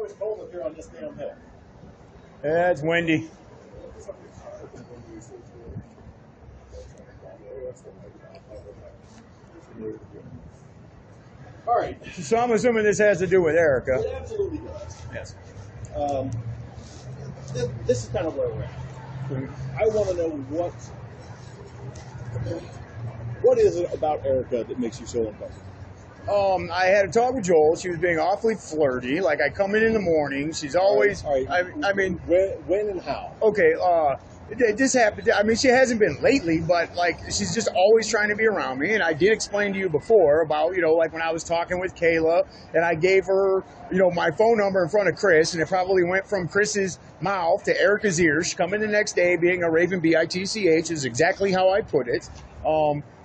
always cold up here on this damn hill. Yeah, it's windy. All right. So I'm assuming this has to do with Erica. It absolutely does. Yes. This is kind of where we're at. I want to know what is it about Erica that makes you so uncomfortable? I had a talk with Joel. She was being awfully flirty. Like, I come in the morning. She's always. All right. I mean. When and how? Okay. This happened. I mean, she hasn't been lately, but like, she's just always trying to be around me. And I did explain to you before about, like when I was talking with Kayla, and I gave her, my phone number in front of Chris, and it probably went from Chris's mouth to Erica's ears. She come in the next day being a Raven BITCH is exactly how I put it.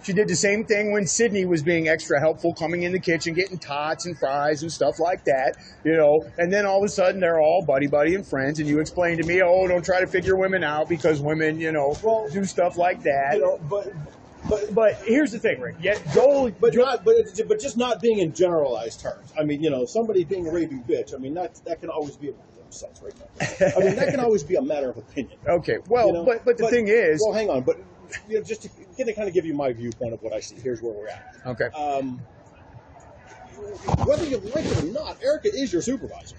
She did the same thing when Sydney was being extra helpful, coming in the kitchen, getting tots and fries and stuff like that, and then all of a sudden they're all buddy and friends, and you explained to me, oh, don't try to figure women out because women, do stuff like that. But here's the thing, Rick. Yeah, Joel, but just not being in generalized terms. I mean, somebody being a raving bitch. I mean, that can always be right now. I mean, that can always be a matter of opinion. Okay, well, but the thing is, well, hang on, but just to kind of give you my viewpoint of what I see. Here's where we're at. Okay. Whether you like it or not, Erica is your supervisor.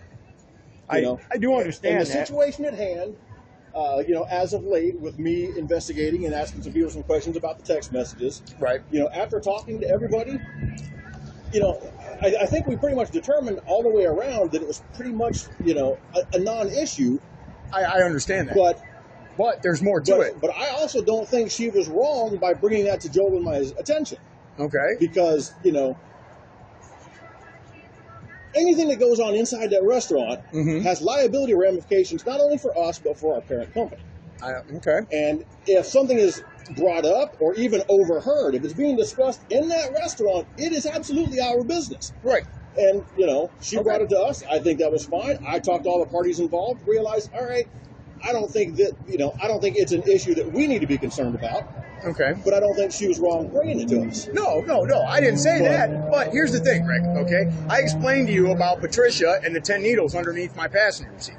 I do understand and the situation at hand. As of late, with me investigating and asking some people some questions about the text messages, right? After talking to everybody, I think we pretty much determined all the way around that it was pretty much, a non-issue. I understand that, but there's more to it. But I also don't think she was wrong by bringing that to Joel and my attention. Okay. Because anything that goes on inside that restaurant has liability ramifications not only for us but for our parent company. Okay. And if something is brought up or even overheard, if it's being discussed in that restaurant, it is absolutely our business. Right. And, she brought it to us. I think that was fine. I talked to all the parties involved, realized, all right, I don't think it's an issue that we need to be concerned about. Okay. But I don't think she was wrong bringing it to us. No, I didn't say that. But here's the thing, Rick, okay? I explained to you about Patricia and the 10 needles underneath my passenger seat.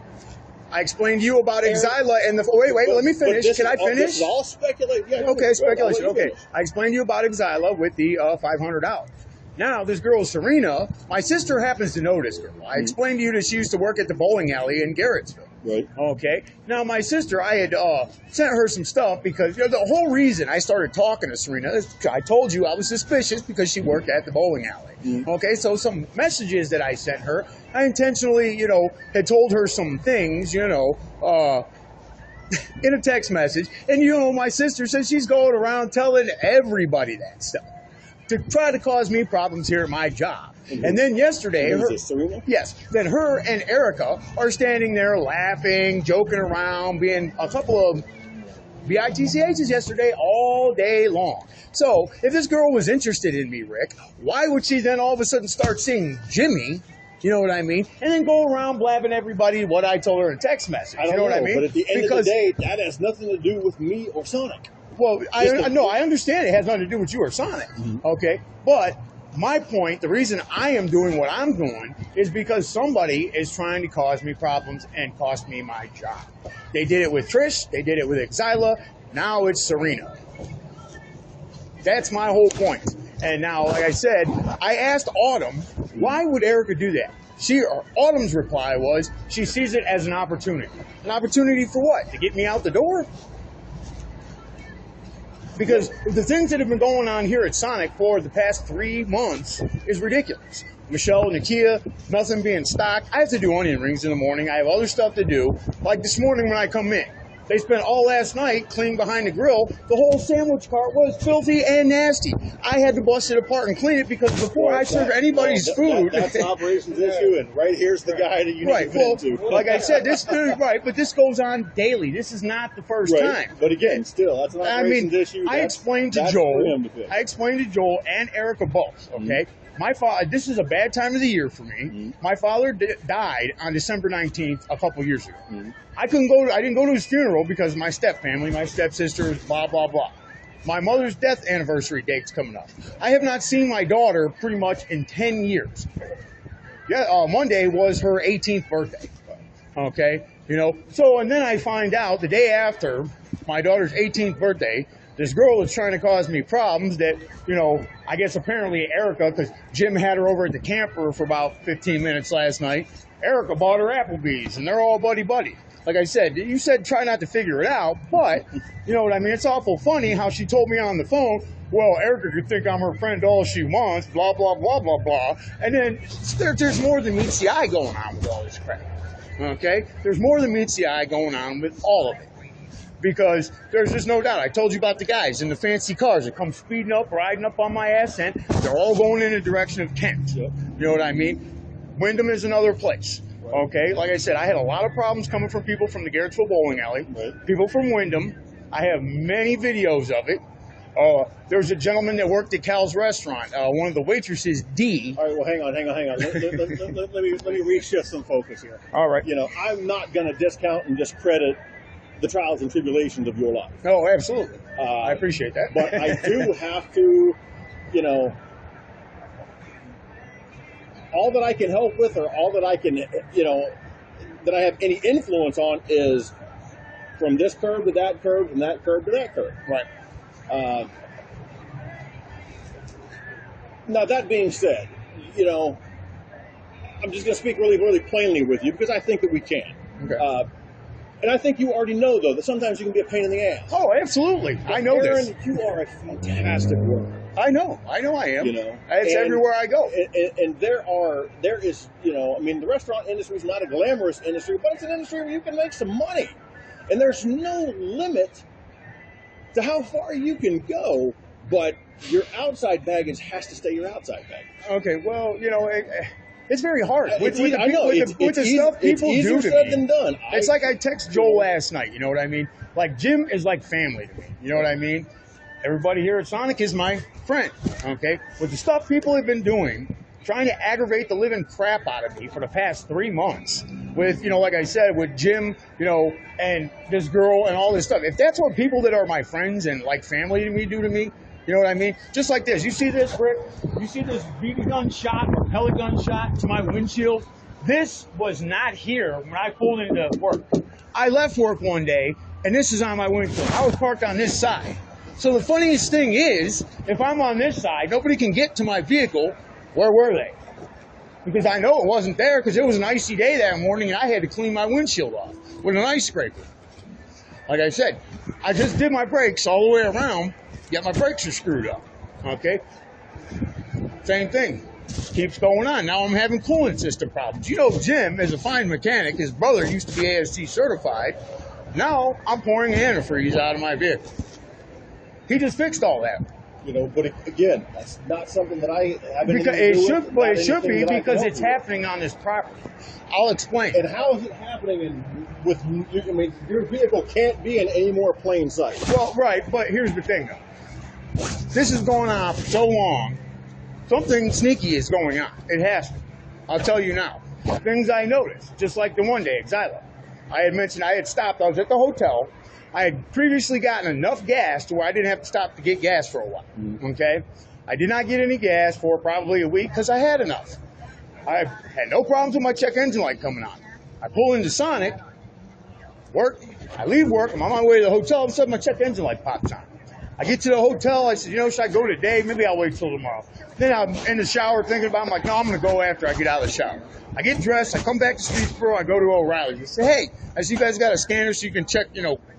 I explained to you about Exila and the... Wait, let me finish. Can I finish? This is all speculation. Yeah, okay, speculation. Okay. I explained to you about Exila with the $500. Now, this girl, Serena, my sister happens to know this girl. I explained to you that she used to work at the bowling alley in Garrettsville. Right. Okay. Now, my sister, I had sent her some stuff because the whole reason I started talking to Serena is I told you I was suspicious because she worked at the bowling alley. Okay. So some messages that I sent her, I intentionally, had told her some things, in a text message. And, my sister says she's going around telling everybody that stuff to try to cause me problems here at my job. And then yesterday, Serena? Yes. Then her and Erica are standing there laughing, joking around, being a couple of BITCHs yesterday all day long. So if this girl was interested in me, Rick, why would she then all of a sudden start seeing Jimmy? You know what I mean? And then go around blabbing everybody what I told her in a text message. I don't know what I mean? But at the end of the day, that has nothing to do with me or Sonic. Well, I understand it has nothing to do with you or Sonic. Okay? But my point, the reason I am doing what I'm doing is because somebody is trying to cause me problems and cost me my job. They did it with Trish. They did it with Exila. Now it's Serena. That's my whole point. And now, like I said, I asked Autumn, why would Erica do that? Autumn's reply was, she sees it as an opportunity. An opportunity for what? To get me out the door? Because the things that have been going on here at Sonic for the past 3 months is ridiculous. Michelle, Nakia, nothing being stocked. I have to do onion rings in the morning. I have other stuff to do. Like this morning when I come in. They spent all last night cleaning behind the grill. The whole sandwich cart was filthy and nasty. I had to bust it apart and clean it because before I serve anybody's food... That's an operations issue, and right here's the guy that you need to get into. Like I said, but this goes on daily. This is not the first time. But again, still, that's an operations issue. I explained to Joel and Erica both, okay? My father, this is a bad time of the year for me. My father died on December 19th a couple years ago. I didn't go to his funeral because of my stepfamily, my stepsisters, blah, blah, blah. My mother's death anniversary date's coming up. I have not seen my daughter pretty much in 10 years. Monday was her 18th birthday. Okay, so and then I find out the day after my daughter's 18th birthday, this girl is trying to cause me problems that, I guess apparently Erica, because Jim had her over at the camper for about 15 minutes last night, Erica bought her Applebee's, and they're all buddy-buddy. Like I said, you said try not to figure it out, but, you know what I mean? It's awful funny how she told me on the phone, well, Erica could think I'm her friend all she wants, blah, blah, blah, blah, blah. And then there's more than meets the eye going on with all this crap, okay? There's more than meets the eye going on with all of it. Because there's just no doubt. I told you about the guys in the fancy cars that come speeding up, riding up on my ass, and they're all going in the direction of Kent. You know what I mean? Wyndham is another place. Okay, like I said, I had a lot of problems coming from people from the Garrettsville Bowling Alley, people from Wyndham. I have many videos of it. There's a gentleman that worked at Cal's restaurant. One of the waitresses, D. All right, well, hang on. Let me reshift some focus here. All right. I'm not going to discount and discredit the trials and tribulations of your life. Oh, absolutely. I appreciate that. But I do have to, all that I can help with, or all that I can, that I have any influence on is from this curve to that curve, from that curve to that curve. Right. Now, that being said, I'm just going to speak really, really plainly with you because I think that we can. Okay. And I think you already know, though, that sometimes you can be a pain in the ass. Oh, absolutely. I know Aaron, this. you are a fantastic worker. I know I am. It's everywhere I go. And there is, the restaurant industry is not a glamorous industry, but it's an industry where you can make some money. And there's no limit to how far you can go, but your outside baggage has to stay your outside baggage. Okay, well, it's very hard. With the stuff people it's do easier to said me. than done. It's like I text Joel last night, you know what I mean? Like, Jim is like family to me, you know what I mean? Everybody here at Sonic is my friend, okay? With the stuff people have been doing, trying to aggravate the living crap out of me for the past 3 months with, like I said, with Jim, and this girl and all this stuff. If that's what people that are my friends and like family to me do to me, you know what I mean? Just like this. You see this, Rick? You see this BB gun shot or pellet gun shot to my windshield? This was not here when I pulled into work. I left work one day, and this is on my windshield. I was parked on this side. So the funniest thing is, if I'm on this side, nobody can get to my vehicle. Where were they? Because I know it wasn't there because it was an icy day that morning, and I had to clean my windshield off with an ice scraper. Like I said, I just did my brakes all the way around. Yet my brakes are screwed up, okay? Same thing. Keeps going on. Now I'm having coolant system problems. Jim is a fine mechanic. His brother used to be ASC certified. Now I'm pouring antifreeze out of my vehicle. He just fixed all that. But again, that's not something that I have anything because to do it with. It should be because it's happening on this property. I'll explain. And how is it happening your vehicle can't be in any more plain sight. Well, right, but here's the thing, though. This is going on for so long, something sneaky is going on. It has to. I'll tell you now. Things I noticed, just like the one day at Xylo. I had mentioned I had stopped. I was at the hotel. I had previously gotten enough gas to where I didn't have to stop to get gas for a while. Okay? I did not get any gas for probably a week because I had enough. I had no problems with my check engine light coming on. I pull into Sonic, work. I leave work. I'm on my way to the hotel. All of a sudden, my check engine light pops on. I get to the hotel. I said, should I go today? Maybe I'll wait till tomorrow. Then I'm in the shower thinking about it. I'm like, no, I'm going to go after I get out of the shower. I get dressed. I come back to Streetsboro. I go to O'Reilly's. I say, hey, I see you guys got a scanner so you can check,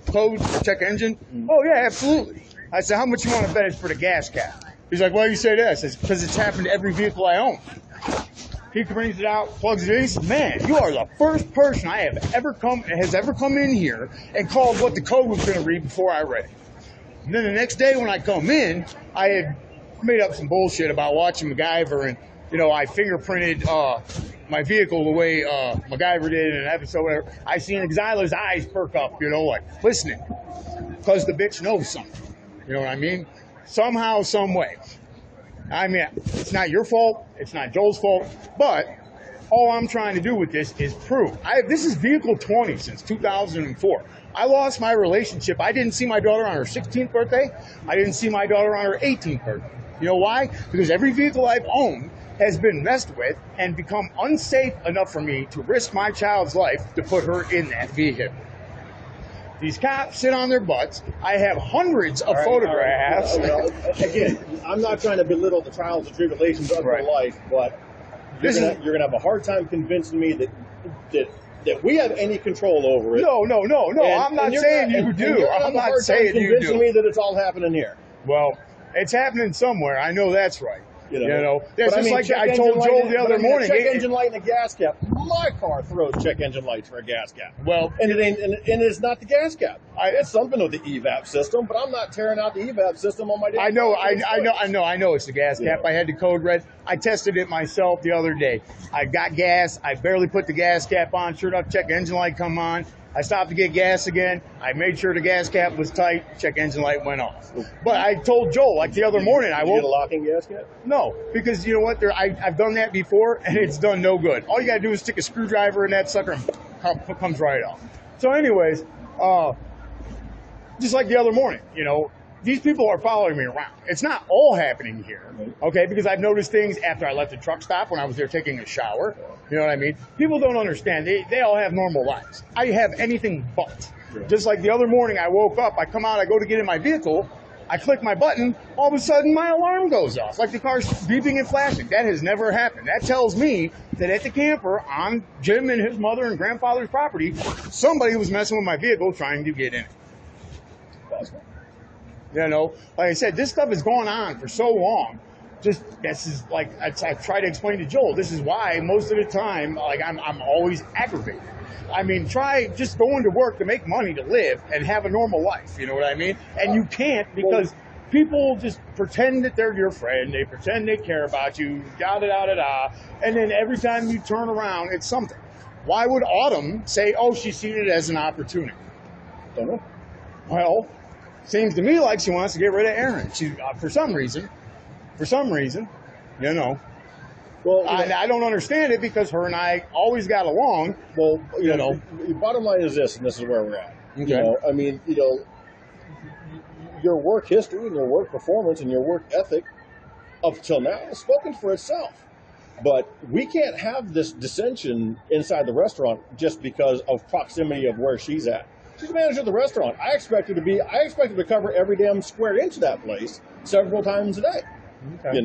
code, check engine. Oh, yeah, absolutely. I said, how much you want to bet it's for the gas cap? He's like, why do you say that? I said, because it's happened to every vehicle I own. He brings it out, plugs it in. He says, man, you are the first person has ever come in here and called what the code was going to read before I read it. And then the next day when I come in, I had made up some bullshit about watching MacGyver, and I fingerprinted my vehicle the way MacGyver did in an episode. Whatever. I seen Xylo's eyes perk up, like listening, because the bitch knows something. You know what I mean? Somehow, some way. I mean, it's not your fault. It's not Joel's fault. But all I'm trying to do with this is prove. This is vehicle 20 since 2004. I lost my relationship. I didn't see my daughter on her 16th birthday. I didn't see my daughter on her 18th birthday. You know why? Because every vehicle I've owned has been messed with and become unsafe enough for me to risk my child's life to put her in that vehicle. These cops sit on their butts. I have hundreds of photographs. Again, I'm not trying to belittle the trials and tribulations of your life, but you're gonna have a hard time convincing me that we have any control over it. No. I'm not saying you do. I'm not saying you do. Convincing me that it's all happening here. Well, it's happening somewhere. I know that's right. You know, that's just like I told Joel the other morning. Check engine light and a gas cap. My car throws check engine lights for a gas cap. Well, and it ain't, and it's not the gas cap. It's something with the EVAP system, but I'm not tearing out the EVAP system on my. I know it's the gas cap. I had the code red. I tested it myself the other day. I got gas. I barely put the gas cap on. Sure enough, check engine light come on. I stopped to get gas again. I made sure the gas cap was tight. Check engine light went off. But I told Joel, like the other morning, I woke. Did you get a locking gas cap? No, because you know what? I've done that before, and it's done no good. All you gotta do is stick a screwdriver in that sucker, and comes right off. So, anyways, just like the other morning, these people are following me around. It's not all happening here, okay? Because I've noticed things after I left the truck stop when I was there taking a shower. You know what I mean? People don't understand. They all have normal lives. I have anything but. Just like the other morning, I woke up, I come out, I go to get in my vehicle, I click my button, all of a sudden my alarm goes off, like the car's beeping and flashing. That has never happened. That tells me that at the camper on Jim and his mother and grandfather's property, somebody was messing with my vehicle trying to get in it. Possible. Like I said, this stuff has gone on for so long. This is like I try to explain to Joel. This is why most of the time, like I'm always aggravated. I mean, try just going to work to make money to live and have a normal life. You know what I mean? And you can't because people just pretend that they're your friend. They pretend they care about you. Da da da da da. And then every time you turn around, it's something. Why would Autumn say, "Oh, she seen it as an opportunity"? Don't know. Well. Seems to me like she wants to get rid of Aaron. She, for some reason, Well, I don't understand it because her and I always got along. Well, the bottom line is this, and this is where we're at. Okay. Your work history and your work performance and your work ethic up till now has spoken for itself. But we can't have this dissension inside the restaurant just because of proximity of where she's at. She's the manager of the restaurant. I expect her to cover every damn square inch of that place several times a day. Okay.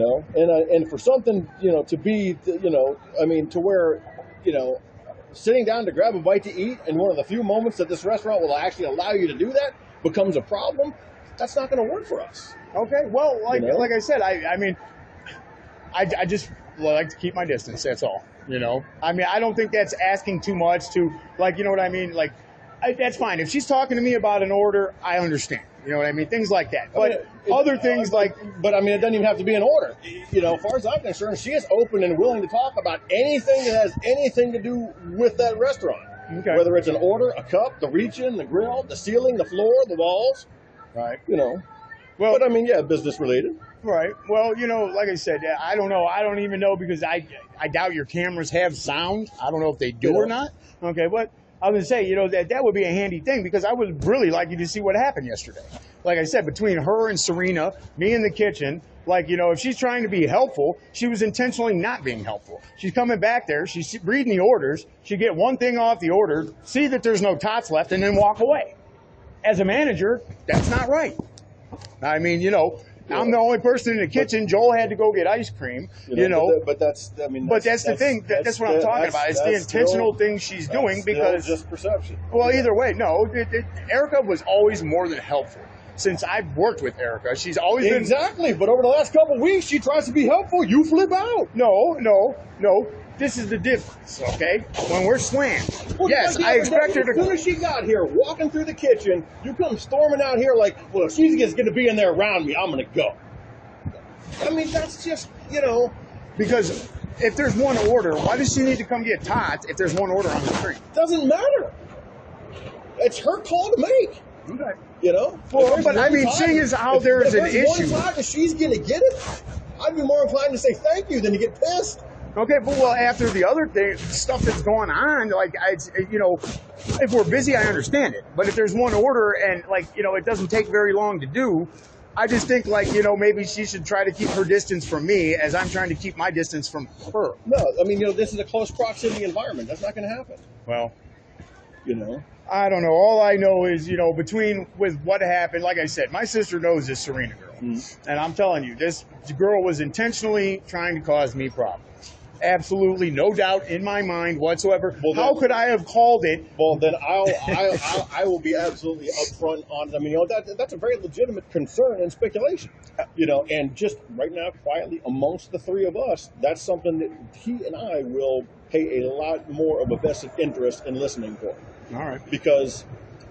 And for something, to be, to where, sitting down to grab a bite to eat and one of the few moments that this restaurant will actually allow you to do that becomes a problem, that's not going to work for us. Okay. Well, like I said, I just like to keep my distance. That's all. I don't think that's asking too much to, you know what I mean? That's fine. If she's talking to me about an order, I understand. You know what I mean? Things like that. But other things it doesn't even have to be an order. As far as I'm concerned, she is open and willing to talk about anything that has anything to do with that restaurant. Okay. Whether it's an order, a cup, the reach-in, the grill, the ceiling, the floor, the walls. Right. Well, but business related. Right. Well, like I said, I don't know. I don't even know because I doubt your cameras have sound. I don't know if they do or not. Okay, but I was going to say, that would be a handy thing because I would really like you to see what happened yesterday. Like I said, between her and Serena, me in the kitchen, if she's trying to be helpful, she was intentionally not being helpful. She's coming back there, she's reading the orders, she get one thing off the order, see that there's no tots left, and then walk away. As a manager, that's not right. I mean, I'm the only person in the kitchen. Joel had to go get ice cream, But that's the thing. That's what I'm talking about. It's the intentional things she's doing because just perception. Well, either way, no. Erica was always more than helpful. Since I've worked with Erica, she's always been exactly. But over the last couple of weeks, she tries to be helpful. You flip out. No. This is the difference, okay? When we're slammed. Well, yes, I expect her to. As soon as she got here, walking through the kitchen, you come storming out here like, well, if she's going to be in there around me, I'm going to go. I mean, that's just, Because if there's one order, why does she need to come get tots if there's one order on the screen? Doesn't matter. It's her call to make. Okay. Well, but I mean, seeing as how there is an issue. If there's one time that she's going to get it, I'd be more inclined to say thank you than to get pissed. Okay, but after the other stuff that's going on, if we're busy, I understand it. But if there's one order and it doesn't take very long to do, I just think, like, you know, maybe she should try to keep her distance from me as I'm trying to keep my distance from her. No, I mean, this is a close proximity environment. That's not going to happen. Well, I don't know. All I know is, with what happened, like I said, my sister knows this Serena girl. And I'm telling you, this girl was intentionally trying to cause me problems. Absolutely no doubt in my mind whatsoever. Well, how could I have called it? Well, then I will be absolutely upfront on it. I mean, that's a very legitimate concern and speculation. And just right now, quietly amongst the three of us, that's something that he and I will pay a lot more of a vested interest in listening for. All right. Because,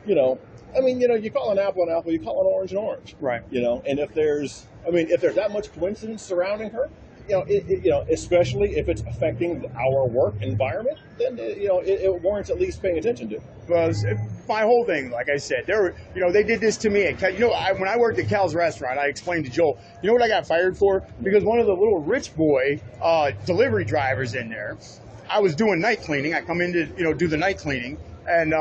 you call an apple an apple, you call an orange an orange. Right. And if there's that much coincidence surrounding her, especially if it's affecting our work environment, then it warrants at least paying attention to. Well, my whole thing, like I said, they did this to me at when I worked at Cal's restaurant. I explained to Joel, you know what I got fired for? Because one of the little rich boy delivery drivers in there, I was doing night cleaning. I come in to do the night cleaning, and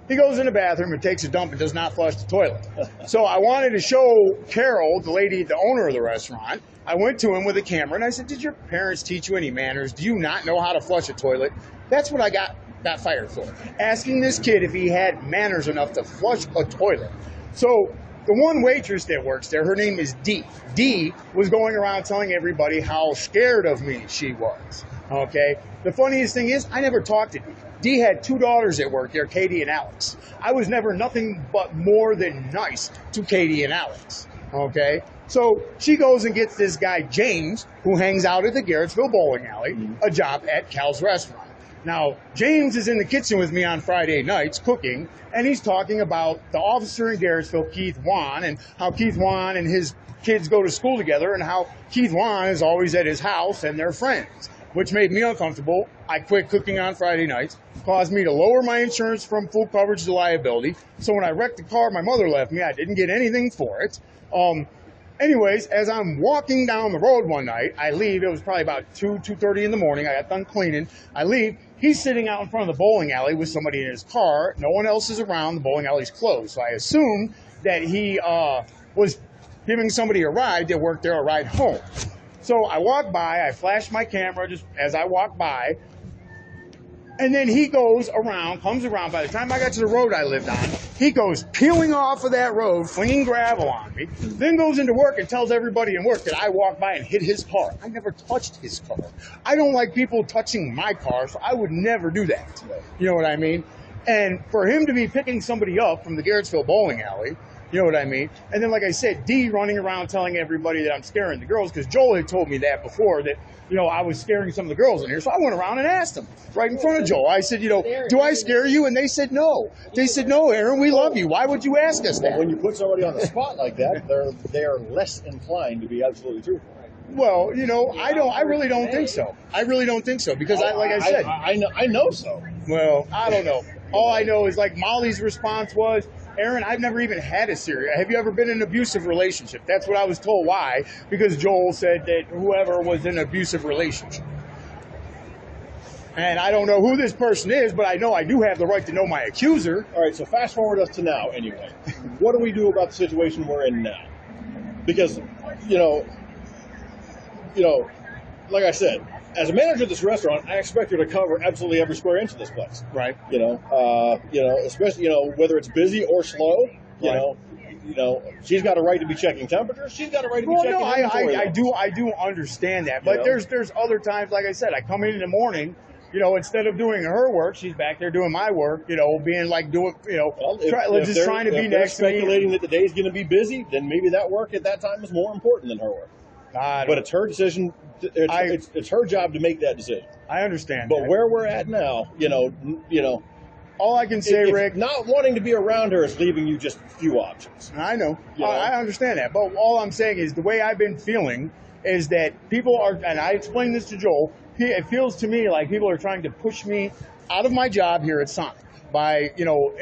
he goes in the bathroom and takes a dump and does not flush the toilet. So I wanted to show Carol, the owner of the restaurant. I went to him with a camera and I said, "Did your parents teach you any manners? Do you not know how to flush a toilet?" That's what I got fired for. Asking this kid if he had manners enough to flush a toilet. So the one waitress that works there, her name is Dee. Dee was going around telling everybody how scared of me she was. Okay? The funniest thing is, I never talked to Dee. Dee had two daughters at work there, Katie and Alex. I was never nothing but more than nice to Katie and Alex. Okay? So she goes and gets this guy, James, who hangs out at the Garrettsville Bowling Alley, a job at Cal's restaurant. Now, James is in the kitchen with me on Friday nights cooking, and he's talking about the officer in Garrettsville, Keith Wan, and how Keith Wan and his kids go to school together, and how Keith Wan is always at his house and they're friends, which made me uncomfortable. I quit cooking on Friday nights, caused me to lower my insurance from full coverage to liability. So when I wrecked the car my mother left me, I didn't get anything for it. Anyways, as I'm walking down the road one night, I leave. It was probably about 2:30 in the morning. I got done cleaning. I leave. He's sitting out in front of the bowling alley with somebody in his car. No one else is around. The bowling alley's closed. So I assumed that he was giving somebody a ride that worked there a ride home. So I walk by. I flash my camera just as I walk by. And then he comes around. By the time I got to the road I lived on, he goes peeling off of that road, flinging gravel on me, then goes into work and tells everybody in work that I walked by and hit his car. I never touched his car. I don't like people touching my car, so I would never do that. You know what I mean? And for him to be picking somebody up from the Garrettsville Bowling Alley, you know what I mean? And then, like I said, Dee running around telling everybody that I'm scaring the girls, because Joel had told me that before, that, I was scaring some of the girls in here. So I went around and asked them right in front of Joel. I said, do I scare you? And they said no. They said, no, Aaron, we love you. Why would you ask us that? Well, when you put somebody on the spot like that, they're less inclined to be absolutely truthful. Well, I really don't think so. I really don't think so, because I know so. Well, I don't know. All I know is, like, Molly's response was, Aaron, I've never even had a serious. Have you ever been in an abusive relationship? That's what I was told. Why? Because Joel said that whoever was in an abusive relationship. And I don't know who this person is, but I know I do have the right to know my accuser. All right, so fast forward us to now anyway. What do we do about the situation we're in now? Because, like I said, as a manager of this restaurant, I expect her to cover absolutely every square inch of this place. Right. Especially, whether it's busy or slow, she's got a right to be checking temperatures. She's got a right to be checking inventory. I do understand that. But there's other times, like I said, I come in the morning, instead of doing her work, she's back there doing my work, being like trying to be next to me. Speculating that the day's going to be busy, then maybe that work at that time is more important than her work. But it's her decision. It's her job to make that decision. I understand. But where we're at now, all I can say, Rick, not wanting to be around her is leaving you just few options. I know. I understand that. But all I'm saying is the way I've been feeling is that people are, and I explained this to Joel, it feels to me like people are trying to push me out of my job here at Sonic. by,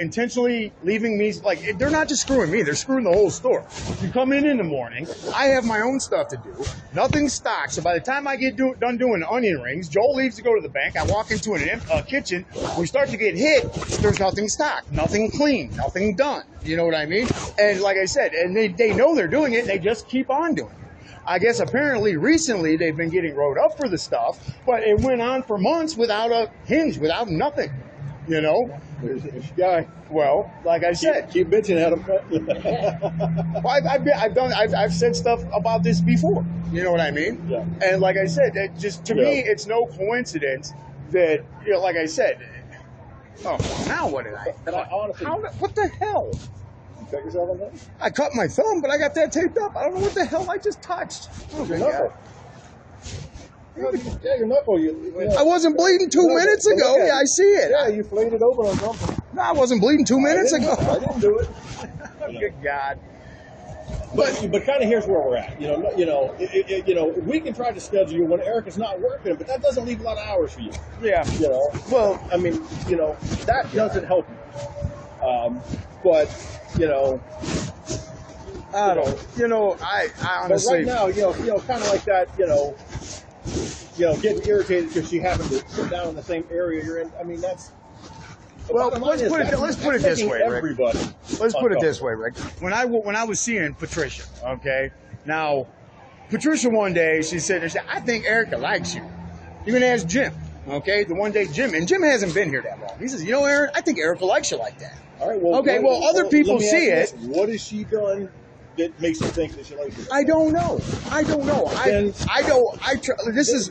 intentionally leaving me, like, they're not just screwing me, they're screwing the whole store. You come in the morning, I have my own stuff to do, nothing's stocked, so by the time I get done doing onion rings, Joel leaves to go to the bank, I walk into a kitchen, we start to get hit, there's nothing stocked, nothing clean, nothing done, you know what I mean? And like I said, and they know they're doing it, they just keep on doing it. I guess apparently recently they've been getting wrote up for the stuff, but it went on for months without a hinge, without nothing, There's your guy. Well, like I said, Keep bitching at him. well, I've said stuff about this before. You know what I mean? Yeah. And like I said, it just to me, it's no coincidence that like I said. Oh, now what did I? And I honestly, what the hell? you cut yourself on that? I cut my thumb, but I got that taped up. I don't know what the hell I just touched. Oh, Your my God. knuckle. Yeah, your knuckle. I wasn't bleeding 2 minutes ago. Yeah, I see it. Yeah, you flayed it open on something. No, I wasn't bleeding 2 minutes ago. I didn't do it. Good God. But kind of here's where we're at. We can try to schedule you when Erica's not working, but that doesn't leave a lot of hours for you. Yeah. Well, I mean, that doesn't help you. But I don't. I honestly. But right now, kind of like that. Getting irritated because she happened to sit down in the same area you're in. I mean, that's. Well, let's put it this way, Rick. Everybody. Let's put it this way, Rick. When I was seeing Patricia, okay, now Patricia one day she said, "I think Erica likes you." You can ask Jim, okay? The one day Jim hasn't been here that long. He says, Aaron, I think Erica likes you like that. All right. Well, okay. Well, other people see it. What has she done that makes you think that she likes you? I don't know.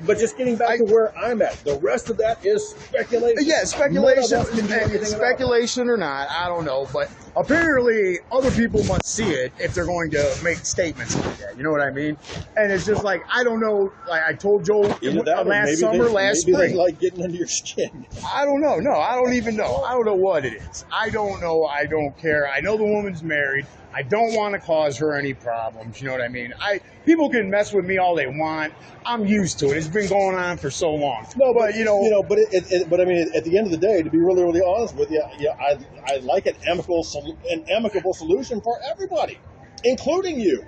But just getting back to where I'm at, the rest of that is speculation. Yeah, speculation. None of us can do anything Speculation or not, I don't know. But apparently, other people must see it if they're going to make statements like that. You know what I mean? And it's just like I don't know. Like I told Joel last spring. They like getting under your skin. I don't know. No, I don't even know. I don't know what it is. I don't know. I don't care. I know the woman's married. I don't want to cause her any problems. You know what I mean? People can mess with me all they want. I'm used to it. It's been going on for so long. No, but but I mean, at the end of the day, to be really, really honest with you, I like an amicable solution for everybody, including you.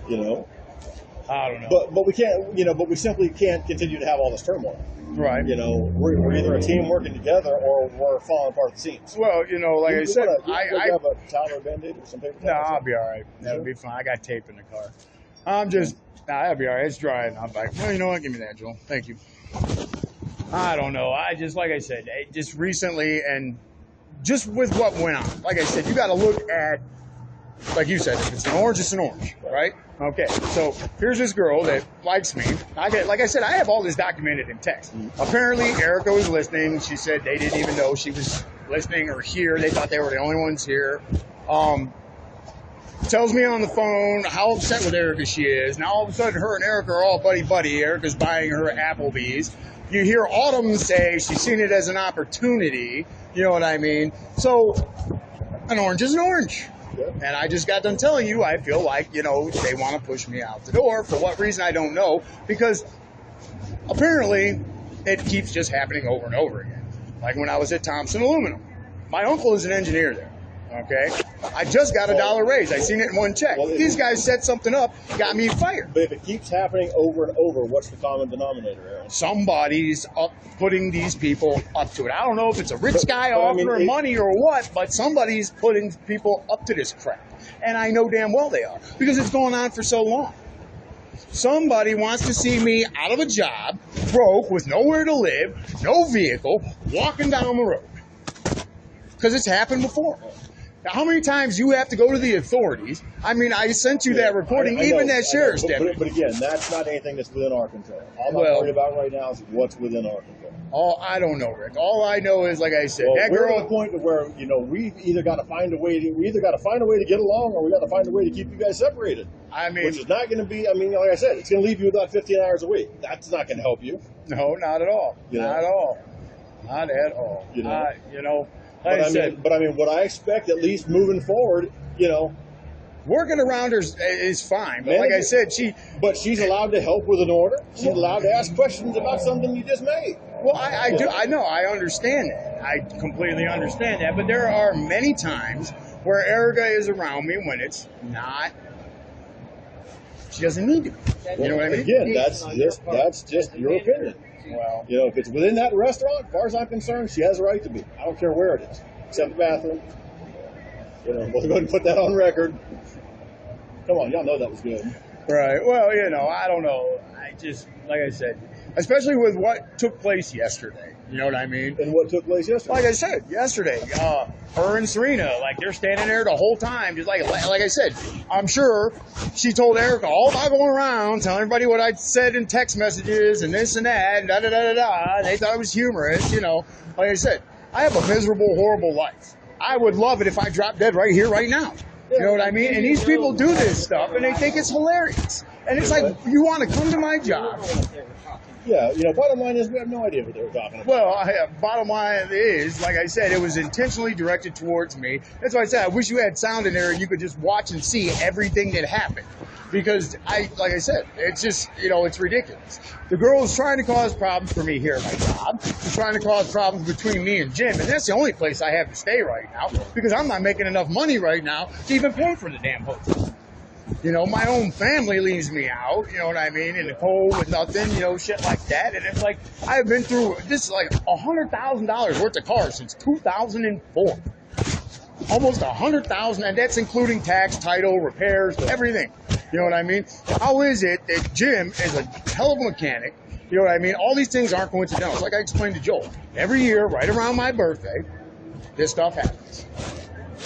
I don't know. But we can't. But we simply can't continue to have all this turmoil. Right. We're either a team working together or we're falling apart at the seams. Well, like I said, I have a towel or a Band-Aid or some paper towel. No, I'll be all right. That'll be fine. I got tape in the car. That'll be all right. It's dry. And I'm like, well, you know what? Give me that, Joel. Thank you. I don't know. Like I said, just recently and just with what went on. Like I said, you got to look at, like you said, if it's an orange, it's an orange, right? Okay, so here's this girl that likes me. Like I said, I have all this documented in text. Apparently, Erica was listening. She said they didn't even know she was listening or here. They thought they were the only ones here. Tells me on the phone how upset with Erica she is. Now all of a sudden, her and Erica are all buddy-buddy. Erica's buying her Applebee's. You hear Autumn say she's seen it as an opportunity. You know what I mean? So, an orange is an orange. And I just got done telling you, I feel like, they want to push me out the door. For what reason, I don't know. Because apparently, it keeps just happening over and over again. Like when I was at Thompson Aluminum. My uncle is an engineer there. Okay? I just got a $1 raise. I seen it in one check. These guys set something up, got me fired. But if it keeps happening over and over, what's the common denominator, Aaron? Somebody's putting these people up to it. I don't know if it's a rich guy offering money or what, but somebody's putting people up to this crap. And I know damn well they are, because it's going on for so long. Somebody wants to see me out of a job, broke, with nowhere to live, no vehicle, walking down the road. Because it's happened before. Now, how many times you have to go to the authorities? I mean, I sent you that recording, even that sheriff's deputy. But again, that's not anything that's within our control. All I'm worried about right now is what's within our control. I don't know, Rick. All I know is, like I said, that we're girl. at the point where we either got to find a way to get along, or we got to find a way to keep you guys separated. I mean, which is not going to be. I mean, like I said, it's going to leave you about 15 hours a week. That's not going to help you. No, not at all. Not at all. Not at all. But I mean, what I expect, at least moving forward, working around her is fine. But like I said, But she's allowed to help with an order. She's allowed to ask questions about something you just made. Well, I do. I know. I understand that. I completely understand that. But there are many times where Erica is around me when it's not. She doesn't need to be. You know what I mean? Again, that's just your opinion. Well, You know, if it's within that restaurant, as far as I'm concerned, she has a right to be. I don't care where it is, except the bathroom. You know, we'll go ahead and put that on record. Come on, y'all know that was good. right. Well, I don't know. I just, like I said, especially with what took place yesterday. You know what I mean? And what took place yesterday? Like I said, yesterday, her and Serena, like they're standing there the whole time, just like I said, I'm sure she told Erica all about going around telling everybody what I said in text messages and this and that and da da da da da. And they thought it was humorous, Like I said, I have a miserable, horrible life. I would love it if I dropped dead right here, right now. You know what I mean? And these people do this stuff and they think it's hilarious. And it's like, you want to come to my job. Yeah, bottom line is we have no idea what they were talking about. Well, bottom line is, like I said, it was intentionally directed towards me. That's why I said I wish you had sound in there and you could just watch and see everything that happened. Because, like I said, it's just, it's ridiculous. The girl is trying to cause problems for me here at my job. She's trying to cause problems between me and Jim. And that's the only place I have to stay right now because I'm not making enough money right now to even pay for the damn hotel. My own family leaves me out, you know what I mean, in the cold with nothing, shit like that. And it's like, I've been through, this is like $100,000 worth of cars since 2004. Almost $100,000, and that's including tax, title, repairs, everything. You know what I mean? How is it that Jim is a hell of a mechanic? You know what I mean? All these things aren't coincidental. Like I explained to Joel, every year, right around my birthday, this stuff happens.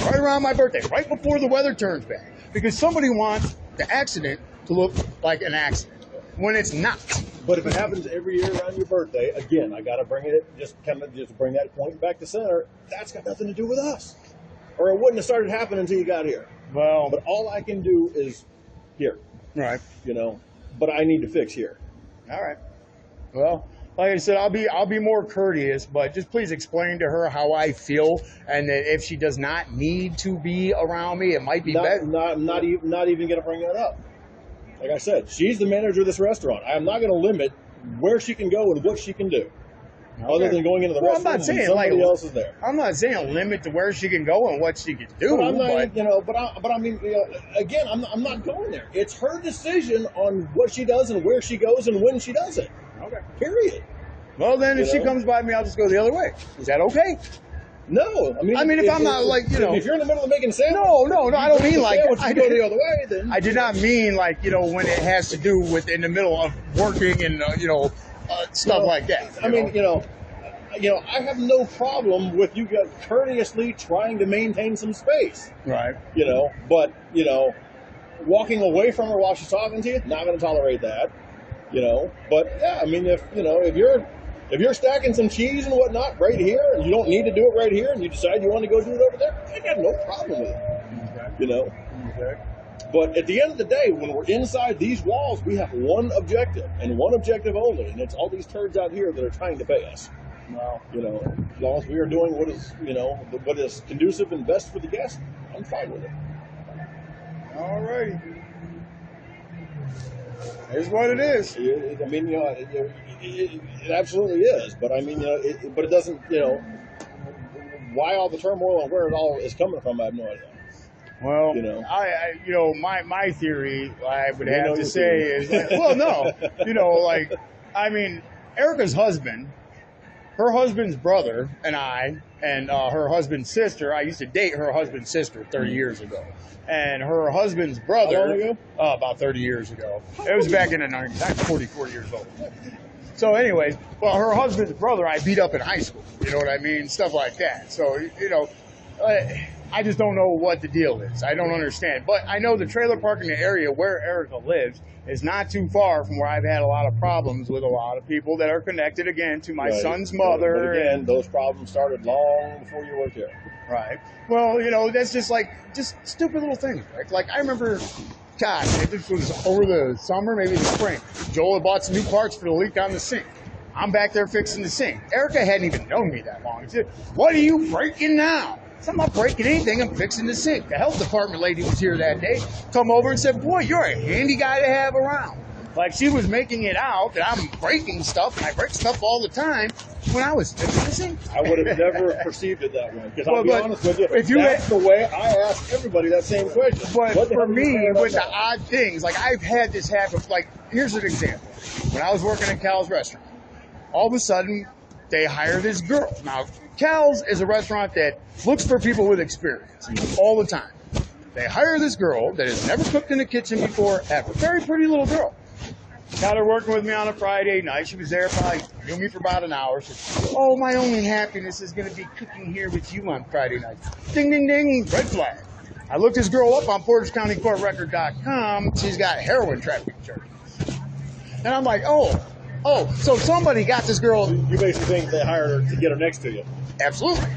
Right around my birthday, right before the weather turns bad. Because somebody wants the accident to look like an accident when it's not. But if it happens every year around your birthday, again, I got to bring it, just bring that point back to center. That's got nothing to do with us. Or it wouldn't have started happening until you got here. Well, But all I can do is here, right. But I need to fix here. All right. Well, like I said, I'll be more courteous, but just please explain to her how I feel, and that if she does not need to be around me, it might be better. Not even going to bring that up. Like I said, she's the manager of this restaurant. I am not going to limit where she can go and what she can do, other than going into the restaurant. I'm not saying somebody else is there. I'm not saying a limit to where she can go and what she can do. But I'm not, again, I'm not going there. It's her decision on what she does and where she goes and when she does it. Okay. Period. Well, then if she comes by me, I'll just go the other way. Is that okay? No, I mean, if I'm not like, if you're in the middle of making a sandwich, no, I don't mean like I go the other way. Then I did not mean like when it has to do with in the middle of working and stuff like that. I mean, I have no problem with you courteously trying to maintain some space. Right. But walking away from her while she's talking to you, not going to tolerate that. But yeah, I mean, if you're stacking some cheese and whatnot right here, and you don't need to do it right here, and you decide you want to go do it over there, I got no problem with it. Okay. But at the end of the day, when we're inside these walls, we have one objective, and one objective only, and it's all these turds out here that are trying to pay us. Well, As long as we are doing what is conducive and best for the guest, I'm fine with it. all righty. It's what it is. I mean, it absolutely is. But I mean, but it doesn't. Why all the turmoil and where it all is coming from, I have no idea. Well, my theory, I would have to say is, Erica's husband, her husband's brother, and I, and her husband's sister. I used to date her husband's sister 30 years ago. And her husband's brother, how long ago? About 30 years ago. It was back in the 90s. I'm 44 years old. So anyways, her husband's brother I beat up in high school. You know what I mean? Stuff like that. So, I just don't know what the deal is. I don't understand. But I know the trailer park in the area where Erica lives is not too far from where I've had a lot of problems with a lot of people that are connected, again, to my son's mother. But again, those problems started long before you worked here. Right. Well, that's just stupid little things, right? Like, I remember, God, this was over the summer, maybe the spring. Joel had bought some new parts for the leak on the sink. I'm back there fixing the sink. Erica hadn't even known me that long. She said, "What are you breaking now?" So I'm not breaking anything. I'm fixing the sink. The health department lady was here that day. Come over and said, boy, you're a handy guy to have around. Like she was making it out that I'm breaking stuff. And I break stuff all the time when I was fixing the sink. I would have never perceived it that way. Because I'll be But honest with you, if you that's the way I ask everybody that same question. But What the for hell do you me, say about with the that? odd things, like I've had this happen. Like, here's an example. When I was working at Cal's restaurant, all of a sudden, they hire this girl. Now, Cal's is a restaurant that looks for people with experience all the time. They hire this girl that has never cooked in the kitchen before, ever. Very pretty little girl. Got her working with me on a Friday night. She was there probably knew me for about an hour. She said, oh, my only happiness is going to be cooking here with you on Friday night. Ding, ding, ding, red flag. I looked this girl up on PortersCountyCourtRecord.com. She's got heroin trafficking charges. And I'm like, oh, so somebody got this girl. You basically think they hired her to get her next to you. Absolutely.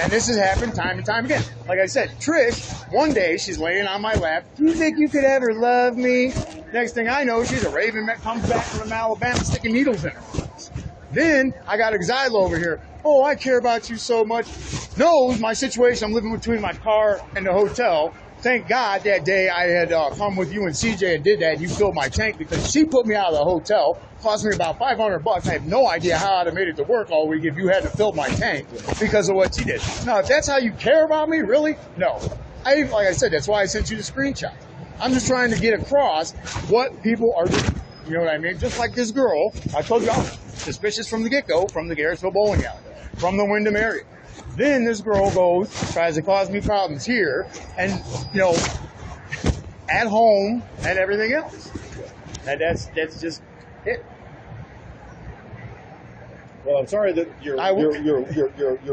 And this has happened time and time again. Like I said, Trish, one day she's laying on my lap. Do you think you could ever love me? Next thing I know, she's a raven that comes back from Alabama sticking needles in her. Then I got Exilo over here. Oh, I care about you so much. Knows my situation. I'm living between my car and the hotel. Thank God that day I had come with you and CJ and did that. And you filled my tank because she put me out of the hotel. Cost me about $500. I have no idea how I'd have made it to work all week if you hadn't filled my tank because of what she did. Now, if that's how you care about me, really? No. Like I said, that's why I sent you the screenshot. I'm just trying to get across what people are doing. You know what I mean? Just like this girl, I told you, I'm suspicious from the get-go, from the Garrettsville bowling alley, from the Wyndham area. Then this girl goes, tries to cause me problems here, and, at home and everything else. And that's just it. Well, I'm sorry that your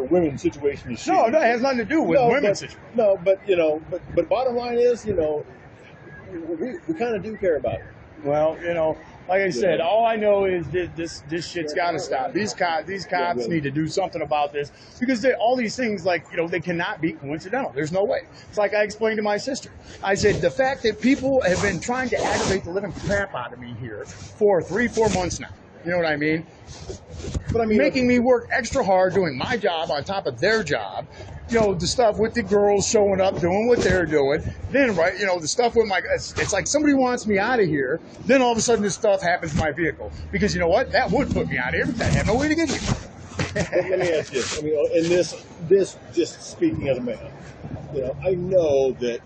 women's situation is shitty. No, it has nothing to do with women's situation. No, but bottom line is, we kind of do care about it. Well, like I said, all I know is that this shit's got to stop. These cops need to do something about this because all these things, they cannot be coincidental. There's no way. It's like I explained to my sister. I said, the fact that people have been trying to aggravate the living crap out of me here for 3-4 months now. You know what I mean? But making me work extra hard doing my job on top of their job. The stuff with the girls showing up, doing what they're doing. Then, the stuff with it's like somebody wants me out of here. Then all of a sudden this stuff happens to my vehicle. Because you know what? That would put me out of here because I have no way to get here. Let me ask you, in this just speaking as a man, I know that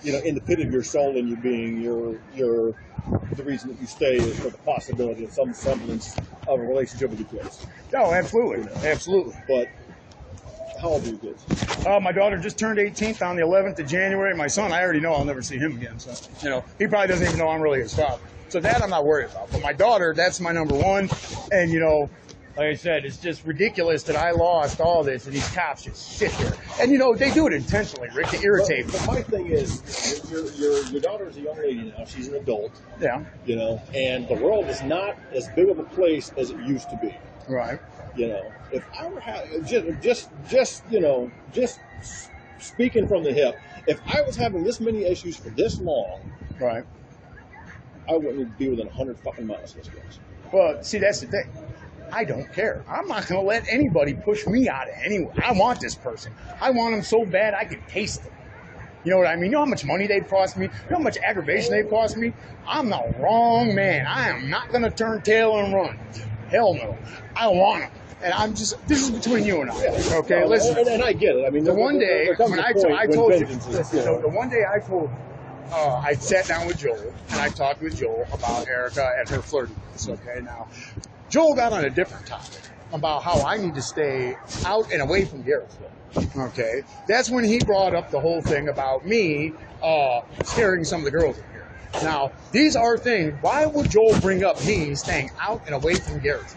in the pit of your soul and your being, the reason that you stay is for the possibility of some semblance of a relationship with your kids. No, absolutely. Absolutely. But how old are your kids? My daughter just turned 18th on the 11th of January. My son, I already know I'll never see him again. So, he probably doesn't even know I'm really his father. So that I'm not worried about. But my daughter, that's my number one. And, like I said, it's just ridiculous that I lost all this and these cops just sit there. And, they do it intentionally, Rick, to irritate me. But my thing is, your daughter's a young lady now. She's an adult. Yeah. And the world is not as big of a place as it used to be. Right. If I were just speaking from the hip, if I was having this many issues for this long, right, I wouldn't be within 100 fucking miles of this place. Well, see, that's the thing. I don't care. I'm not going to let anybody push me out of anywhere. I want this person. I want them so bad I can taste them. You know what I mean? You know how much money they've cost me? You know how much aggravation they've cost me? I'm the wrong man. I am not going to turn tail and run. Hell no. I want them. And this is between you and I. Okay, listen. And I get it. The one day when I sat down with Joel and I talked with Joel about Erica and her flirtiness. Okay, now, Joel got on a different topic about how I need to stay out and away from Garrettsville. Okay, that's when he brought up the whole thing about me scaring some of the girls in here. Now, these are things. Why would Joel bring up me staying out and away from Garrettsville?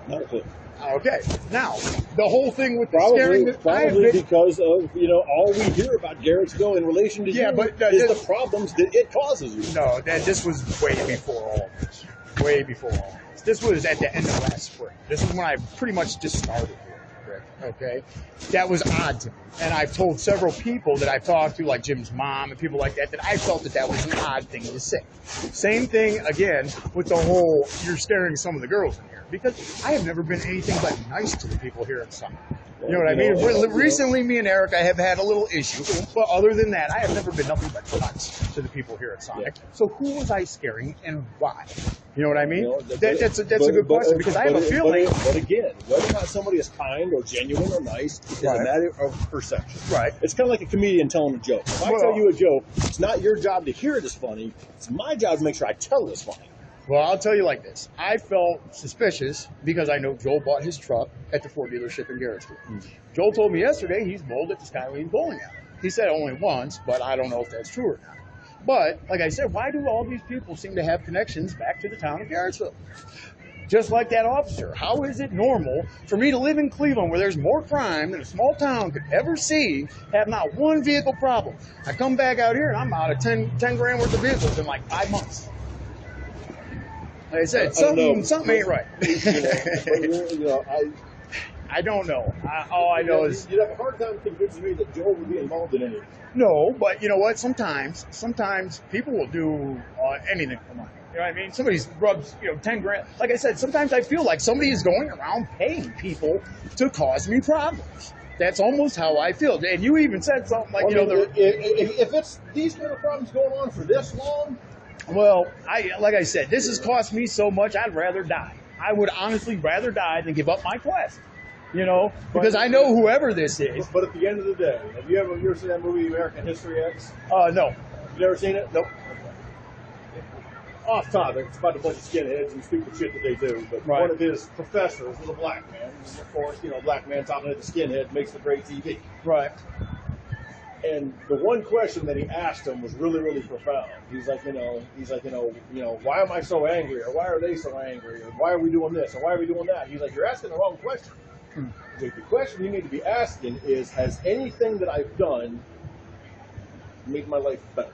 Not a clue. Okay, now the whole thing with probably scaring because of all we hear about Garrettsville in relation to you is the problems that it causes you. No, this was way before all of this. Way before all of this. This was at the end of last spring. This is when I pretty much just started here. Correct? Okay, that was odd to me, and I've told several people that I've talked to, like Jim's mom and people like that, that I felt that that was an odd thing to say. Same thing again with the whole "you're scaring some of the girls in here," because I have never been anything but nice to the people here in Summit. You know what I mean? Recently, me and Erica have had a little issue, but other than that, I have never been nothing but nice to the people here at Sonic. Yeah. So who was I scaring and why? You know what I mean? You know, that's a good question, because I have a feeling. But again, whether or not somebody is kind or genuine or nice is a matter of perception. Right. It's kind of like a comedian telling a joke. If I tell you a joke, it's not your job to hear it as funny. It's my job to make sure I tell it as funny. Well, I'll tell you like this. I felt suspicious because I know Joel bought his truck at the Ford dealership in Garrettsville. Mm-hmm. Joel told me yesterday he's bowled at the Skylane Bowling Alley. He said only once, but I don't know if that's true or not. But, like I said, why do all these people seem to have connections back to the town of Garrettsville? Just like that officer. How is it normal for me to live in Cleveland, where there's more crime than a small town could ever see, have not one vehicle problem? I come back out here and I'm out of 10 grand worth of vehicles in like 5 months. Like I said, something ain't right. I don't know. All I know is... You'd have a hard time convincing me that Joel would be involved in anything. No, but you know what? Sometimes people will do anything for money. You know what I mean? Somebody rubs, 10 grand. Like I said, sometimes I feel like somebody is going around paying people to cause me problems. That's almost how I feel. And you even said something like, if it's these kind of problems going on for this long... Well, like I said, this has cost me so much, I'd rather die. I would honestly rather die than give up my quest. Because I know whoever this is. But at the end of the day, have you ever seen that movie American History X? No. You never seen it? Nope. Off topic, it's about a bunch of skinheads and stupid shit that they do. But one of his professors was a black man. And of course, black man talking to the skinhead makes for great TV. Right. And the one question that he asked him was really, really profound. He's like, why am I so angry? Or why are they so angry? Or why are we doing this? Or why are we doing that? He's like, you're asking the wrong question. The question you need to be asking is, has anything that I've done made my life better?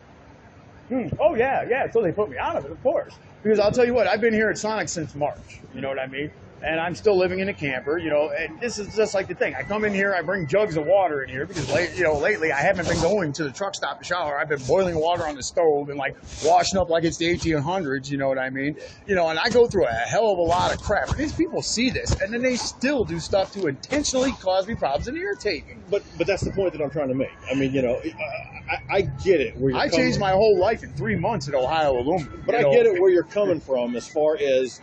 Oh, yeah. So they put me out of it, of course. Because I'll tell you what, I've been here at Sonic since March. You know what I mean? And I'm still living in a camper, and this is just like the thing. I come in here, I bring jugs of water in here because, lately I haven't been going to the truck stop to shower. I've been boiling water on the stove and, washing up like it's the 1800s, you know what I mean? And I go through a hell of a lot of crap. And these people see this, and then they still do stuff to intentionally cause me problems and irritate me. But that's the point that I'm trying to make. I mean, I get it. I changed my whole life in 3 months at Ohio Aluminum. But I get it where you're coming from as far as,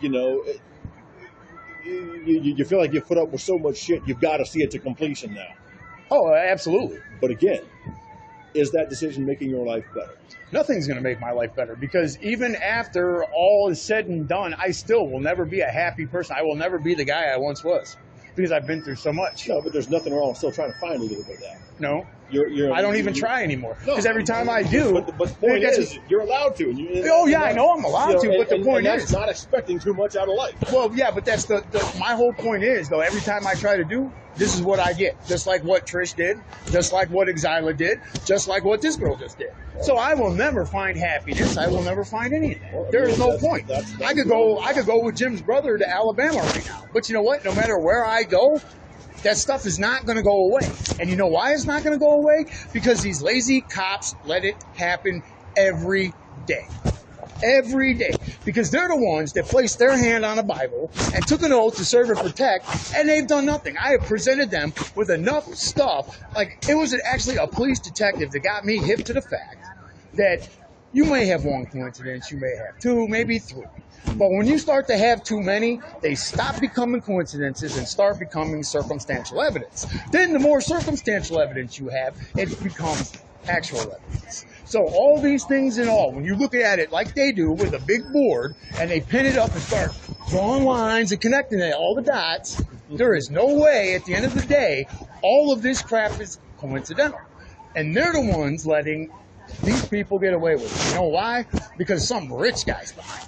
you feel like you put up with so much shit, you've got to see it to completion now. Oh, absolutely. But again, is that decision making your life better? Nothing's going to make my life better, because even after all is said and done, I still will never be a happy person. I will never be the guy I once was, because I've been through so much. No, but there's nothing wrong. I'm still trying to find a little bit of that. No. I don't even try anymore, because every time I do... But the point is, you're allowed to. I know I'm allowed to, but the point is... that's not expecting too much out of life. Well, yeah, but that's my whole point is, though, every time I try to do, this is what I get. Just like what Trish did, just like what Exila did, just like what this girl just did. So I will never find happiness. I will never find anything. There is no point. I could go with Jim's brother to Alabama right now. But you know what? No matter where I go, that stuff is not going to go away. And you know why it's not going to go away? Because these lazy cops let it happen every day. Every day. Because they're the ones that placed their hand on a Bible and took an oath to serve and protect, and they've done nothing. I have presented them with enough stuff. Like, it was actually a police detective that got me hip to the fact that you may have one coincidence, you may have two, maybe three. But when you start to have too many, they stop becoming coincidences and start becoming circumstantial evidence. Then the more circumstantial evidence you have, it becomes actual evidence. So all these things in all, when you look at it like they do with a big board and they pin it up and start drawing lines and connecting it, all the dots, there is no way at the end of the day all of this crap is coincidental. And they're the ones letting these people get away with it. You know why? Because some rich guy's behind it.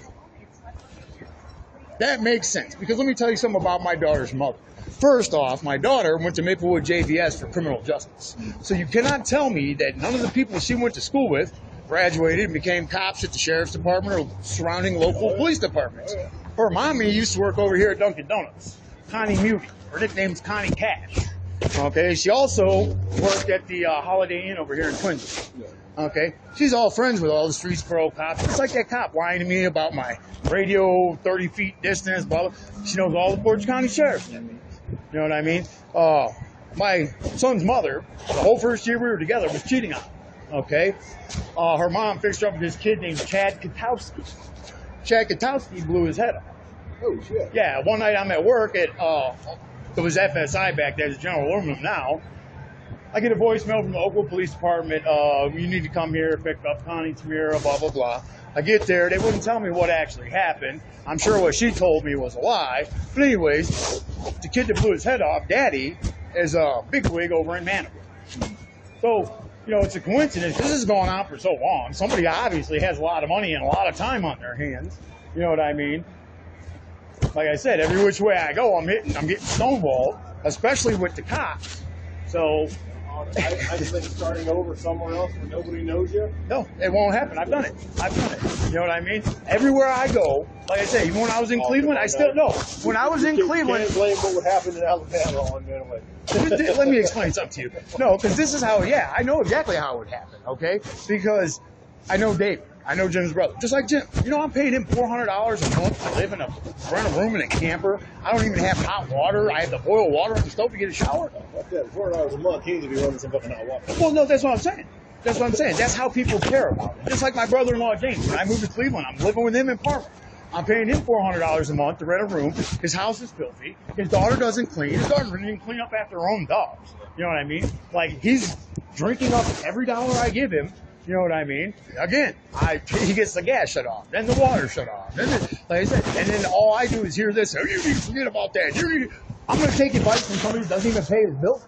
That makes sense, because let me tell you something about my daughter's mother. First off, my daughter went to Maplewood JVS for criminal justice. So you cannot tell me that none of the people she went to school with graduated and became cops at the sheriff's department or surrounding local police departments. Her mommy used to work over here at Dunkin' Donuts. Connie Muty. Her nickname's Connie Cash. Okay, she also worked at the Holiday Inn over here in Quincy. Okay, she's all friends with all the Streets Pro cops. It's like that cop lying to me about my radio 30 feet distance, blah, blah. She knows all the Portage County sheriffs. You know what I mean? My son's mother, the whole first year we were together, was cheating on her. Okay? Her mom fixed her up with this kid named Chad Katowski. Chad Katowski blew his head off. Oh, shit. Yeah, one night I'm at work at, it was FSI back then, it's General Aluminum now. I get a voicemail from the Oakville Police Department, you need to come here, pick up Connie Tamira, blah, blah, blah. I get there, they wouldn't tell me what actually happened. I'm sure what she told me was a lie. But anyways, the kid that blew his head off, Daddy, is a bigwig over in Manitowoc. So, you know, it's a coincidence. This has gone on for so long. Somebody obviously has a lot of money and a lot of time on their hands. You know what I mean? Like I said, every which way I go, I'm getting stonewalled, especially with the cops. So I just think starting over somewhere else where nobody knows you. no, it won't happen. I've done it. You know what I mean? Everywhere I go, like I say, even when I was in Cleveland, I still know. When I was in Cleveland, Can't blame what would happen in Alabama on Manaway. let me explain something to you. No, because this is how, I know exactly how it would happen, okay? Because I know David. I know Jim's brother. Just like Jim. You know, I'm paying him $400 a month to live rent a room in a camper. I don't even have hot water. I have to boil water on the stove to get a shower. Fuck that. $400 a month. He needs to be running some fucking hot water. Well, no, that's what I'm saying. That's what I'm saying. That's how people care about it. Just like my brother-in-law, James. When I moved to Cleveland, I'm living with him in Parma. I'm paying him $400 a month to rent a room. His house is filthy. His daughter doesn't clean. His daughter doesn't even clean up after her own dogs. You know what I mean? Like, he's drinking up every dollar I give him. You know what I mean? Again, he gets the gas shut off, then the water shut off, like I said, and then all I do is hear this. Oh, you need to forget about that. I'm going to take advice from somebody who doesn't even pay his bill.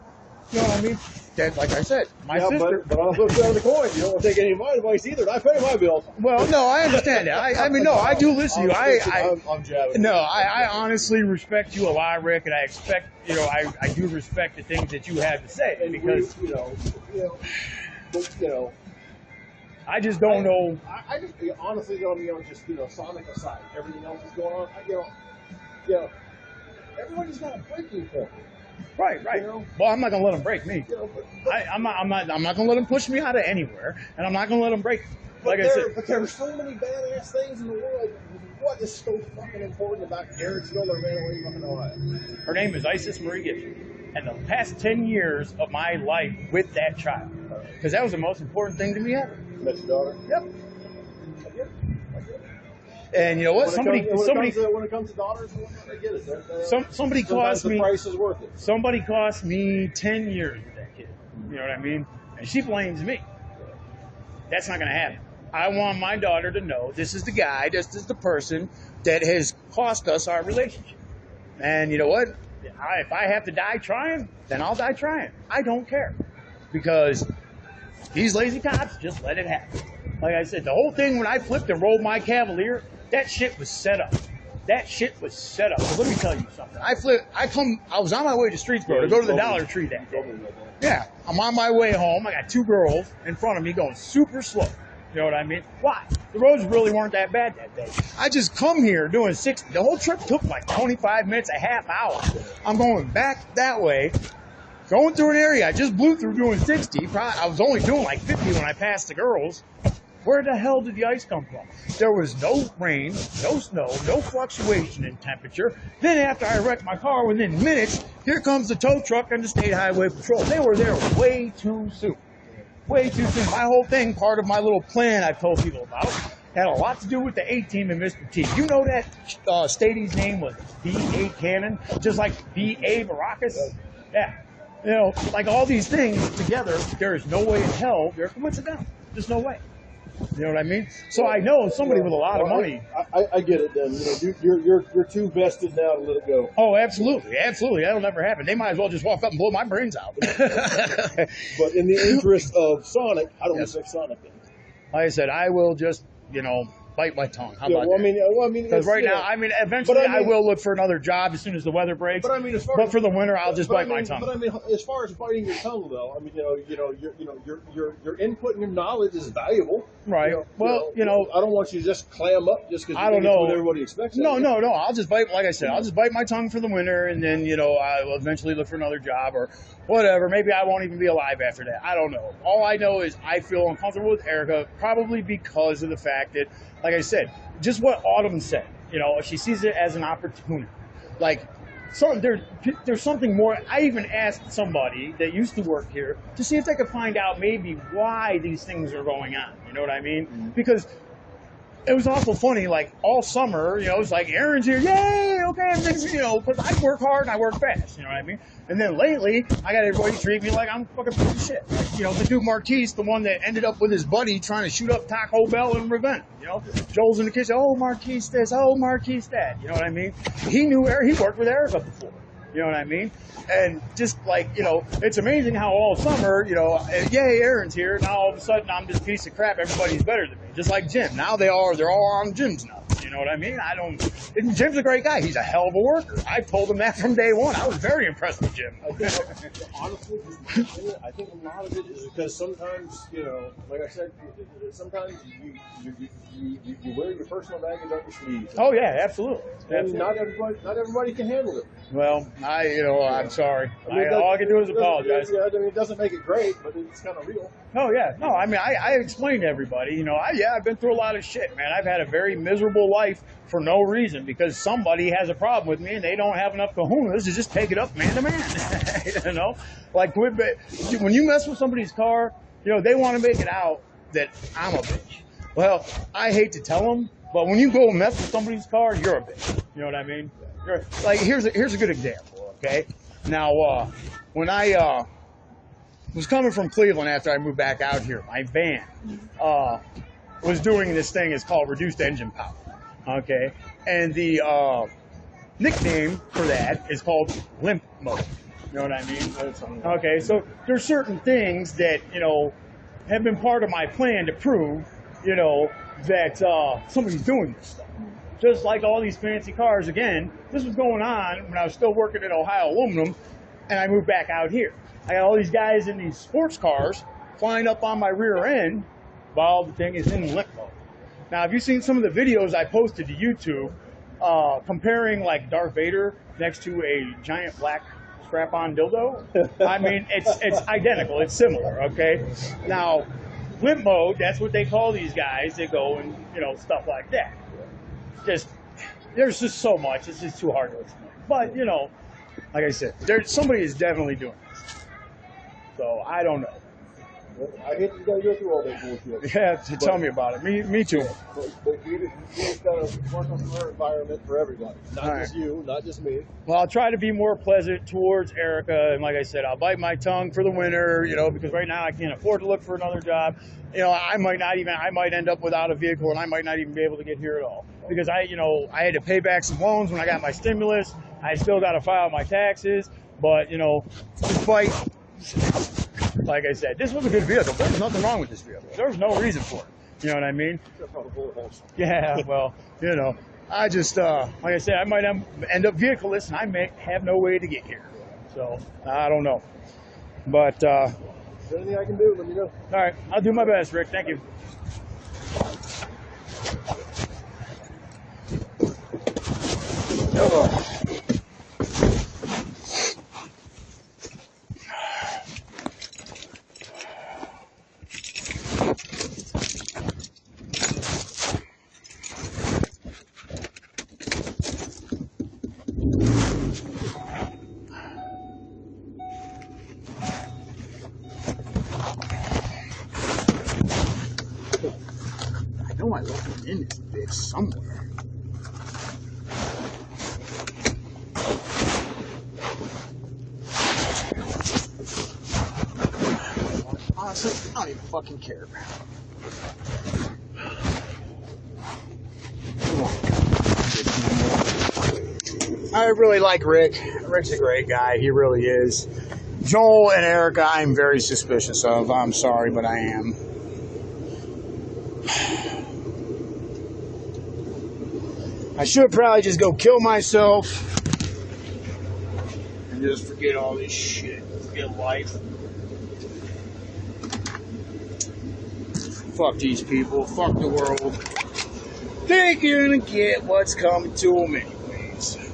You know what I mean? That, like I said, my sister. But on the flip side of the coin, you don't want to take any of my advice either. I pay my bills. Well, no, I understand that. I mean, no, I do listen to you. I'm jabbing. No, I honestly respect you a lot, Rick, and I expect, I do respect the things that you have to say And because, I just don't know. I just honestly don't, just, Sonic aside, everything else is going on. Everybody's got a breaking point. Right. Well, I'm not gonna let them break me. I'm not gonna let them push me out of anywhere, and I'm not gonna let them break. Like I said, but there are so many badass things in the world. What is so fucking important about Garrettsville or Manaway, fucking Ohio? Her name is Isis Marie Gibson, and the past 10 years of my life with that child, because that was the most important thing to me ever. That's your daughter? Yep. And you know what? When it comes to daughters, I get it. Somebody cost me. The price is worth it. Somebody cost me 10 years with that kid. You know what I mean? And she blames me. That's not going to happen. I want my daughter to know this is the guy, this is the person that has cost us our relationship. And you know what? If I have to die trying, then I'll die trying. I don't care. Because these lazy cops just let it happen. Like I said, the whole thing when I flipped and rolled my Cavalier, that shit was set up. That shit was set up. So let me tell you something. I was on my way to Streetsboro to go to the Dollar Tree that day. Yeah, I'm on my way home. I got two girls in front of me going super slow. You know what I mean? Why? The roads really weren't that bad that day. I just come here doing 60. The whole trip took like 25 minutes, a half hour. I'm going back that way, going through an area I just blew through doing 60. I was only doing like 50 when I passed the girls. Where the hell did the ice come from? There was no rain, no snow, no fluctuation in temperature. Then after I wrecked my car, within minutes, here comes the tow truck and the State Highway Patrol. They were there way too soon. Way too soon. My whole thing, part of my little plan I've told people about, had a lot to do with the A-Team and Mr. T. You know that Statey's name was B.A. Cannon, just like B.A. Baracus? Yeah. You know, like all these things together, there is no way in hell they're coincidental. There's no way. You know what I mean? So I know somebody with a lot of money. I get it then. You're too vested now to let it go. Oh, absolutely. Absolutely. That'll never happen. They might as well just walk up and blow my brains out. But in the interest of Sonic, I don't respect Sonic then. Like I said, I will just, bite my tongue. How Yeah, about well, that? I mean, Because it's, right you now, know, I mean, eventually but I I mean- will look for another job as soon as the weather breaks. But I mean, But for the winter, I'll just bite I mean, my tongue. But I mean, as far as biting your tongue, though, I mean, your input and your knowledge is valuable. Right. Well, you know, I don't want you to just clam up just because I don't know what everybody expects. No. I'll just bite, like I said, I'll just bite my tongue for the winter, and then I will eventually look for another job or whatever. Maybe I won't even be alive after that. I don't know. All I know is I feel uncomfortable with Erica, probably because of the fact that, like I said, just what Autumn said. She sees it as an opportunity. Like, there's something more. I even asked somebody that used to work here to see if they could find out maybe why these things are going on. You know what I mean? Mm-hmm. Because it was awful funny, like all summer, it's like Aaron's here, yay, okay, everything's, because I work hard and I work fast, you know what I mean? And then lately, I got everybody treat me like I'm a fucking piece of shit. Like, the dude Marquise, the one that ended up with his buddy trying to shoot up Taco Bell in Ravenna, Joel's in the kitchen, oh, Marquise this, oh, Marquise that, you know what I mean? He worked with Erica before. You know what I mean? And just like, it's amazing how all summer, yay, Aaron's here. Now all of a sudden I'm this piece of crap. Everybody's better than me. Just like Jim. Now they're all on Jim's now. You know what I mean? Jim's a great guy. He's a hell of a worker. I told him that from day one. I was very impressed with Jim. Honestly, I think a lot of it is because sometimes, like I said, sometimes you wear your personal baggage on your sleeves. Oh yeah, absolutely. And not everybody can handle it. Well, I'm sorry. I mean, all I can do is apologize. Yeah, I mean, it doesn't make it great, but it's kind of real. Oh yeah, no. I mean, I explained to everybody. I've been through a lot of shit, man. I've had a very miserable life for no reason because somebody has a problem with me and they don't have enough kahunas to just take it up man to man. Like when you mess with somebody's car, they want to make it out that I'm a bitch. Well, I hate to tell them, but when you go mess with somebody's car, you're a bitch. You know what I mean? Like here's a good example. Okay, now when I was coming from Cleveland after I moved back out here, my van was doing this thing. It's called reduced engine power. Okay, and the nickname for that is called limp mode. You know what I mean? Okay, so there's certain things that have been part of my plan to prove that somebody's doing this stuff. Just like all these fancy cars, again, this was going on when I was still working at Ohio Aluminum, and I moved back out here. I got all these guys in these sports cars flying up on my rear end while the thing is in limp mode. Now, have you seen some of the videos I posted to YouTube comparing like Darth Vader next to a giant black strap-on dildo? I mean, it's identical. It's similar, okay? Now, limp mode, that's what they call these guys that go and, stuff like that. There's just so much. It's just too hard to explain. But, like I said, somebody is definitely doing this. So, I don't know. I hate you gotta go through all that bullshit. Yeah, tell me about it. Me too. But you just gotta work on the environment for everybody. Not just you, not just me. Well, I'll try to be more pleasant towards Erica, and like I said, I'll bite my tongue for the winter, because right now I can't afford to look for another job. I might end up without a vehicle, and I might not even be able to get here at all. Because I had to pay back some loans when I got my stimulus. I still got to file my taxes, but, despite, like I said, this was a good vehicle. There's nothing wrong with this vehicle. There's no reason for it. You know what I mean? Yeah, well, I just, like I said, I might end up vehicleless, and I may have no way to get here. So, I don't know. But, is there anything I can do? Let me know. All right, I'll do my best, Rick. Thank you. I left them in this bitch somewhere. Honestly, I don't even fucking care. Come on. I really like Rick. Rick's a great guy. He really is. Joel and Erica, I'm very suspicious of. I'm sorry, but I am. I should probably just go kill myself and just forget all this shit. Forget life. Fuck these people. Fuck the world. They're gonna get what's coming to them anyways.